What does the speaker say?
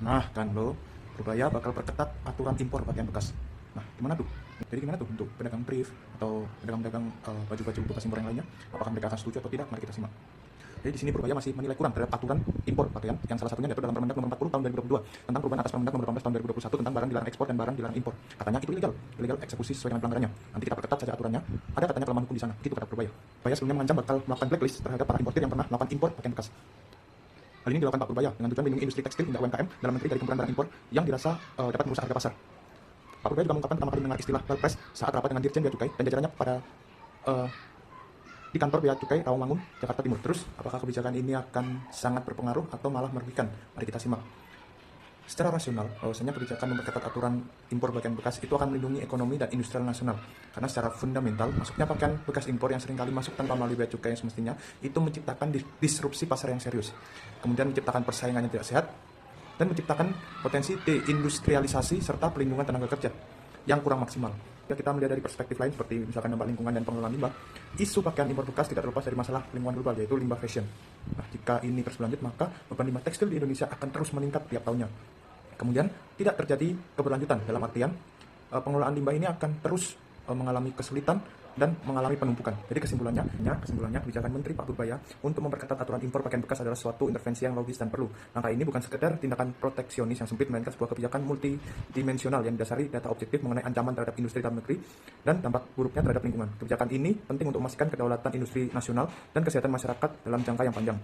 Nah, kan lo, Purbaya bakal perketat aturan impor pakaian bekas. Nah, gimana tuh? Jadi gimana tuh untuk pedagang thrift atau pedagang-pedagang baju-baju bekas impor yang lainnya? Apakah mereka akan setuju atau tidak? Mari kita simak. Jadi di sini Purbaya masih menilai kurang terhadap aturan impor pakaian yang salah satunya yaitu dalam Permendak Nomor 40 Tahun 2022 tentang perubahan atas Permendak Nomor 18 Tahun 2021 tentang barang dilarang ekspor dan barang dilarang impor. Katanya itu ilegal eksekusi sesuai dengan pelanggarannya. Nanti kita perketat saja aturannya. Ada katanya kelemahan hukum di sana. Gitu kata Purbaya. Purbaya sebelumnya mengancam bakal melakukan blacklist terhadap para importir yang pernah melakukan impor pakaian bekas. Hal ini dilakukan Pak Purbaya dengan tujuan melindungi industri tekstil hingga UMKM dalam negeri dari kumpulan barang impor yang dirasa dapat merusak harga pasar. Pak Purbaya juga mengungkapkan pertama kali mendengar istilah Perpres saat rapat dengan Dirjen Bea Cukai dan jajarannya pada eh, di kantor Bea Cukai Rawamangun, Jakarta Timur. Terus, apakah kebijakan ini akan sangat berpengaruh atau malah merugikan? Mari kita simak. Secara rasional, bahwasanya kebijakan memperketat aturan impor pakaian bekas itu akan melindungi ekonomi dan industrial nasional. Karena secara fundamental, masuknya pakaian bekas impor yang seringkali masuk tanpa melalui bea cukai yang semestinya, itu menciptakan disrupsi pasar yang serius. Kemudian menciptakan persaingan yang tidak sehat, dan menciptakan potensi deindustrialisasi serta pelindungan tenaga kerja yang kurang maksimal. Jika kita melihat dari perspektif lain seperti misalkan dampak lingkungan dan pengelolaan limbah, isu pakaian impor bekas tidak terlepas dari masalah lingkungan global yaitu limbah fashion. Nah, jika ini terus berlanjut maka beban limbah tekstil di Indonesia akan terus meningkat tiap tahunnya. Kemudian tidak terjadi keberlanjutan dalam artian pengelolaan limbah ini akan terus mengalami kesulitan dan mengalami penumpukan. Jadi kesimpulannya kebijakan Menteri Pak Purbaya untuk memperketat aturan impor pakaian bekas adalah suatu intervensi yang logis dan perlu. Langkah ini bukan sekedar tindakan proteksionis yang sempit, melainkan sebuah kebijakan multidimensional yang didasari data objektif mengenai ancaman terhadap industri dalam negeri dan dampak buruknya terhadap lingkungan. Kebijakan ini penting untuk memastikan kedaulatan industri nasional dan kesehatan masyarakat dalam jangka yang panjang.